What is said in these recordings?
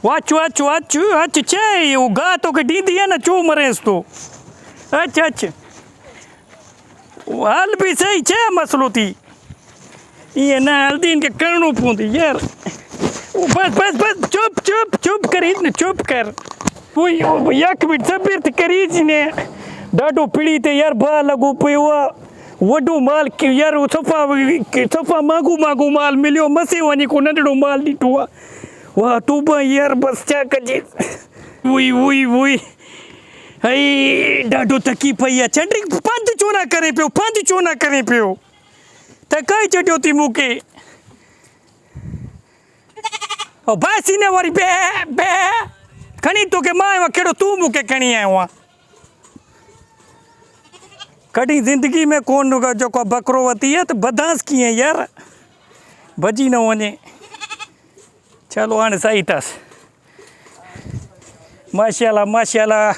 watch छे गा तो के दीदी है ना चो मरेस तो अच्छा हाल भी सही छे मसलो थी ये ना हल्दी इनके करनो पौंदी यार बस चुप करी ने चुप कर वो एक मिनट सबीर करी ने डाडो पीड़ी ते यार बा लगो पियो वडो माल के यार सफा मागू माल मिलियो मसी वनी को नडो माल नीटो वाह तू बा यार बस क्या कजे वही हई डाडो तकी पई चंडी पंध चोना करे पियो त कई चटियो थी मुके ओ बासी ने वारी बे खणी तो के मां केड़ो तू मुके खणी आयो आ कड़ी जिंदगी में कौन जो को बकरो वती है तो बदास की है यार भजी न वने चलो हाणे सही तस माशाल्लाह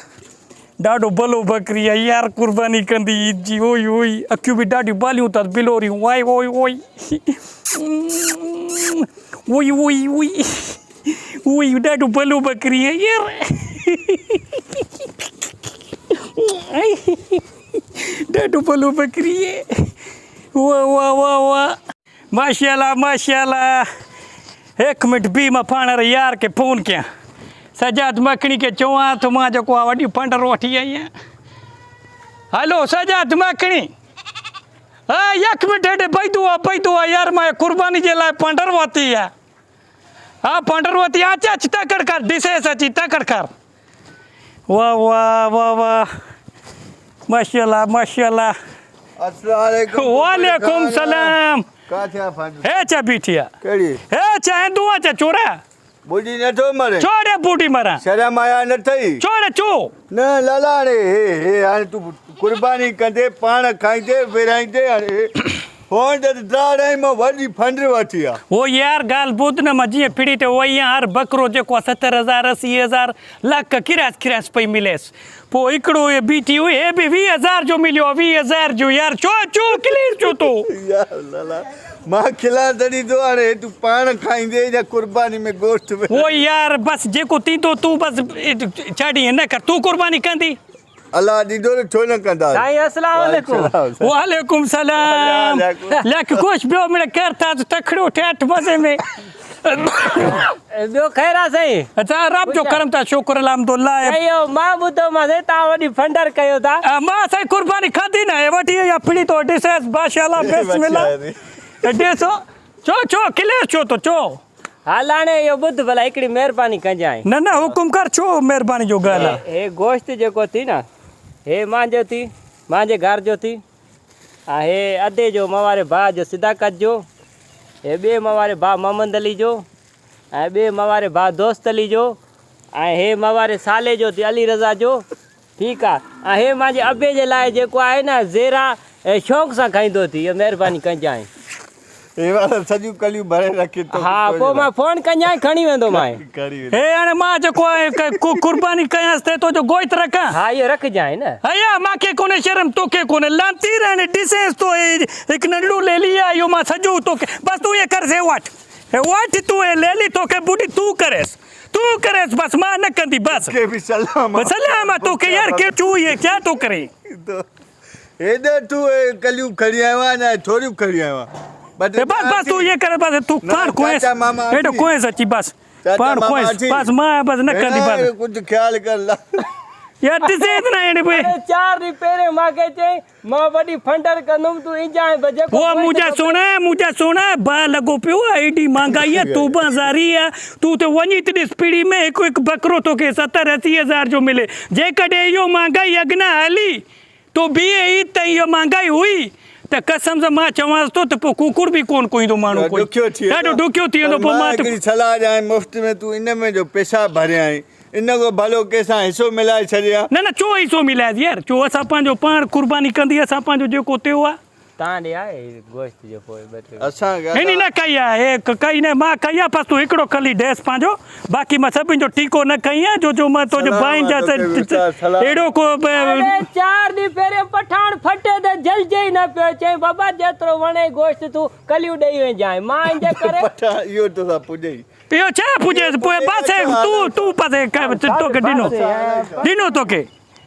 डाडो भलो बकरी है यार कुर्बानी कंदी जी ओई अखियूं भी डाडी बालियूं त बिलोरी वाई ओई डाडो भलो बकरी है यार डाडो भलो बकरी है वाह माशाल्लाह एक मिनट भी मैं पाण यार के फोन क्या सजाद मखणी के चवा तो मां जो वडी फंडर वठी आई है हेलो सजाद मखणी हाँ एक मिनट हेठे बैदो यार मैं कुर्बानी जे लाइ फंडर वती है हाँ फंडर वती अच तकड़ कर डिसेस अची तकड़ कर वाह माशाल्लाह अस्सलाम वालेकुम सलाम का छा फंड हे चा बीठिया केड़ी हे चा दुआ चा चोरा बूढ़ी न तो मरे छोड़े बूढ़ी मरा शर्म आया न थई छोड़े चो न लालाड़े हे हाणे तू कुर्बानी कंदे पाण खाइंदे विराइंदे हाणे फोन ते त्राड़े में वडी फंड वठी आ वो यार गाल बुध न मजी पीड़ी ते वो यार बकरो जो को 70,000 80,000 लाख किरास पे मिलेस पो इकड़ो ये बीटी हुई है भी 20,000 जो मिलियो 20,000 जो यार चो क्लियर चो तो यार लाला मां खिला दड़ी दो अरे तू पान खाइंदे या कुर्बानी में गोश्त में वो यार बस जेको ती तो तू बस छाड़ी न कर तू कुर्बानी कंदी अल्लाह दी दो छो न कंदा साईं अस्सलाम वालेकुम वालेकुम सलाम लेक कुछ बियो मिले करता तो तखड़ो ठेठ मजे में बियो खैरा सही अच्छा रब जो करम ता शुक्र अल्हम्दुलिल्लाह अयो मां बुधो मजे ता वडी फंडर कयो ता मां सही कुर्बानी खादी ना वठी या पीड़ी तो डिसेस माशाल्लाह बिस्मिल्लाह डेसो चो क्लियर चो तो चो हालाने यो बुध भला एकड़ी मेहरबानी कंजाई ना हुकुम कर छो मेहरबानी जो गाला हे गोश्त जेको थी ना हे मांजो थी मांजे घर जो थी हे अदे जो मवारे भा जो सिदाकत जो हे बे मवारे भा मोहम्मद अली जो बे मवारे भा दोस्त अली जो हे मवारे साले जो थी अली रज़ा जो ठीक आ हे मांजे अबे जे लाए जेको आहे ना ज़ेरा शौक़ सां खाईंदो थी ये मेहरबानी कंजाई ए वाला सजू कलियूं भरे रखे तो हाँ पो मां फोन कंजाई खणी वेंदो मां हे हाणे मां जेको कुर्बानी कयांस ते तो जो गोइत रखा हाँ ये रख जाए ना हया मांखे कोने शर्म तोखे कोने लांती रहने डिसेंस तो एक नंढड़ो ले लिया यो मां सजू तोखे बस तू ये कर से वाट तू ये ले ली तोखे बूढ़ी तू करेस बस मां न कंदी बस के भी सलाम तोखे यार के तू ये क्या तो करे तो एदे तू कलियूं खड़ी आवा ना थोड़ी खड़ी आवा बस तू ये कर बस तू पाण कोएस एडो कोएस अची बस पाण कोएस बस मां बस न कंदी बस कुछ ख्याल कर ला यार दिसे इतना एने पे 4 दी पेरे माके चे मां बड़ी फंडर कनुम तू इंजाए बजे को वो मुझे सुना बा लगो पियो आईडी महंगाई है तू बाजारी है तू तो वनी इतनी स्पीडी में एक बकरो तो के 70-80,000 जो मिले जे कदे यो महंगाई अगना हली तो भी ई त यो महंगाई हुई त कसम से मां चवास तो पो कुकुर भी कोन कोई तो मानो कोई दुखियो थी तो पो मां तो सलाह जाए मुफ्त में तू इन में जो पैसा भरे आई इन को भलो कैसा हिस्सो मिलाए छरिया ना चो हिस्सो मिलाए यार चो असा पांजो पाण कुर्बानी कंदी असा पांजो जेको थियो आ तांडे आए गोश्त जो पोए बटे असा हेनी न कया एक कई ने मां कया पस तू एकड़ो खली डेस पांजो बाकी मैं सब जो टीको न कया जो मैं तो जो बाइन जा एड़ो को 4 दी फेरे पठान फटे दे जल जे न पे चे बाबा जेतरो वणे गोश्त तू कलियो देई वे जाए मां जे करे पठा यो तो सा पुजे इहो छा पुॼे पासे तूं पासे तोखे ॾिनो तोखे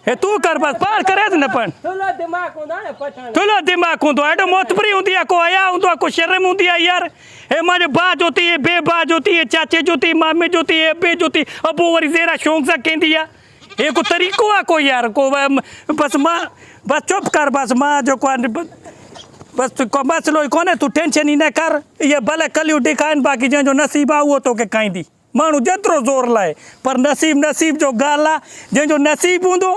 हे तूं कर बसि पार करेसि न पण थुलो दिमाग़ हूंदो आहे न पठण थुलो दिमाग़ हूंदो आहे एॾो मोतबरी हूंदी आहे को हया हूंदो आहे को शर्म हूंदी आहे यार हे मुंहिंजे भाउ जो थी हे ॿिए भाउ जो थी हे चाचे जो थी मामे जो थी हे ॿिए जो थी अबो वरी ज़ेरा शौक़ सां कंदी आहे हे को तरीक़ो आहे को यार को बसि मां बसि चुप कर बसि मां जेको आहे बसि को मसइलो ई कोन्हे तूं टेंशन ई न कर इहे भले कलियूं ॾेखारीनि बाक़ी जंहिंजो नसीबु आहे उहो तोखे खाईंदी माण्हू जेतिरो ज़ोर लाहे पर नसीब जो ॻाल्हि आहे जंहिंजो नसीबु हूंदो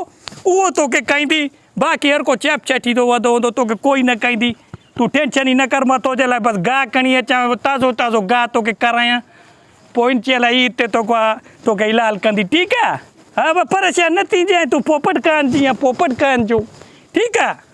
उहो तोखे खाईंदी बाक़ी हर को चैप चैटी थो वधो हूंदो तोखे कोई न खाईंदी तूं टेंशन ई न कर मां तुंहिंजे लाइ बसि गाह खणी अचां ताज़ो गाह तोखे करायां पोइ इन लाइ ई हिते तोखे इलाज कंदी ठीकु आहे हा परेशान न थीजांइ तूं पोपट कान जीअं पोपट कान जो ठीकु आहे